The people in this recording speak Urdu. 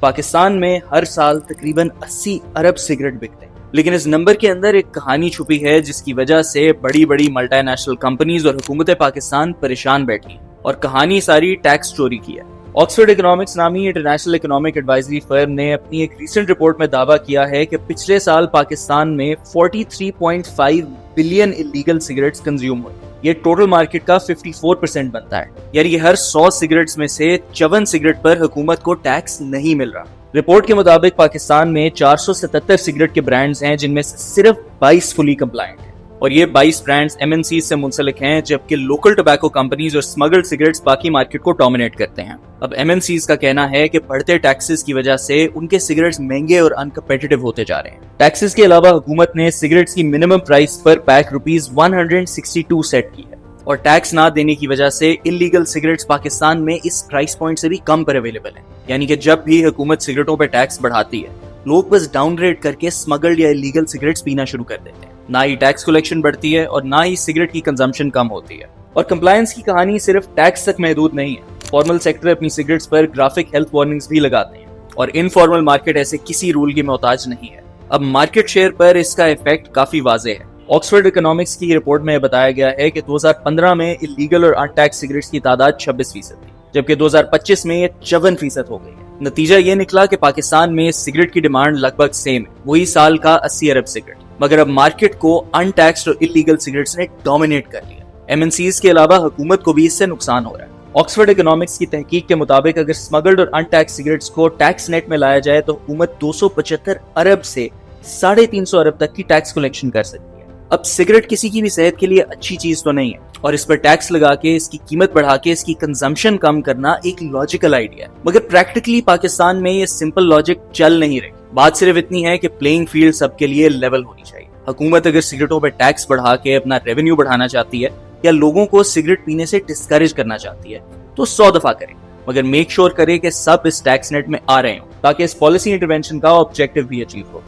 پاکستان میں ہر سال تقریباً 80 ارب سگریٹ بکتے ہیں، لیکن اس نمبر کے اندر ایک کہانی چھپی ہے جس کی وجہ سے بڑی بڑی ملٹی نیشنل کمپنیز اور حکومت پاکستان پریشان بیٹھی ہیں، اور کہانی ساری ٹیکس چوری کی ہے۔ آکسفورڈ اکنامکس نامی انٹرنیشنل اکنامک ایڈوائزری فرم نے اپنی ایک ریسنٹ رپورٹ میں دعویٰ کیا ہے کہ پچھلے سال پاکستان میں 43.5 بلین اللیگل سگریٹس کنزیوم ہوئے۔ یہ ٹوٹل مارکیٹ کا 54% بنتا ہے، یعنی کہ ہر 100 سگریٹس میں سے 54 سگریٹ پر حکومت کو ٹیکس نہیں مل رہا۔ رپورٹ کے مطابق پاکستان میں 477 سگریٹ کے برانڈز ہیں جن میں سے صرف 22 فلی کمپلائنٹ ہیں، اور یہ 22 برانڈز MNCs سے منسلک ہیں، جبکہ لوکل ٹبیکو کمپنیز اور اسمگلڈ سگریٹس باقی مارکیٹ کو ڈومینیٹ کرتے ہیں۔ اب MNCs کا کہنا ہے کہ بڑھتے ٹیکسز کی وجہ سے ان کے سگریٹس مہنگے اور انکمپیٹیٹو ہوتے جا رہے ہیں۔ ٹیکسز کے علاوہ حکومت نے سگریٹس کی منیمم پرائس پر پیک ₹162 سیٹ کی ہے، اور ٹیکس نہ دینے کی وجہ سے انلیگل سگریٹس پاکستان میں اس پرائس پوائنٹ سے بھی کم پر اویلیبل ہیں، یعنی کہ جب بھی حکومت سگریٹوں پہ ٹیکس بڑھاتی ہے لوگ بس ڈاؤن ریٹ کر کے اسمگلڈ یا انلیگل سگریٹس پینا شروع کر دیتے ہیں۔ نہ ہی ٹیکس کلیکشن بڑھتی ہے اور نہ ہی سگریٹ کی کنزمپشن کم ہوتی ہے۔ اور کمپلائنس کی کہانی صرف ٹیکس تک محدود نہیں ہے، فارمل سیکٹر اپنی سگریٹس پر گرافک ہیلتھ وارننگز بھی لگاتے ہیں، اور انفارمل مارکیٹ ایسے کسی رول کی محتاج نہیں ہے۔ اب مارکیٹ شیئر پر اس کا ایفیکٹ کافی واضح ہے۔ آکسفورڈ اکنامکس کی رپورٹ میں بتایا گیا ہے کہ 2015 میں انلیگل اور ان ٹیکس سگریٹس کی تعداد 26% تھی، جبکہ 2025 میں یہ 54% ہو گئی ہے۔ نتیجہ یہ نکلا کہ پاکستان میں سگریٹ کی ڈیمانڈ لگ بھگ سیم ہے، وہی سال کا 80 ارب سگریٹ، مگر اب مارکیٹ کو ان ٹیکسڈ اور انلیگل سگریٹس نے ڈومینیٹ کر لیا۔ MNCs کے علاوہ حکومت کو بھی اس سے نقصان ہو رہا ہے۔ آکسفورڈ اکنامکس کی تحقیق کے مطابق اگر اسمگلڈ اور ان ٹیکس سگریٹس کو ٹیکس نیٹ میں لایا جائے تو حکومت 275 ارب سے 350 ارب تک کی ٹیکس کلیکشن کر سکتی ہے۔ اب سگریٹ کسی کی بھی صحت کے لیے اچھی چیز تو نہیں ہے، اور اس پر ٹیکس لگا کے اس کی قیمت بڑھا کے اس کی کنزمپشن کم کرنا ایک لاجیکل آئیڈیا ہے، مگر پریکٹیکلی پاکستان میں یہ سمپل لاجک چل نہیں رہی۔ بات صرف اتنی ہے کہ پلینگ فیلڈ سب کے لیے لیول ہونی چاہیے۔ حکومت اگر سگریٹوں پہ ٹیکس بڑھا کے اپنا ریونیو بڑھانا چاہتی ہے یا لوگوں کو سگریٹ پینے سے ڈسکریج کرنا چاہتی ہے تو 100 دفعہ کرے، مگر میک شور کرے کہ سب اس ٹیکس نیٹ میں آ رہے ہوں تاکہ اس پالیسی انٹرونشن کا آبجیکٹو بھی اچیو ہو۔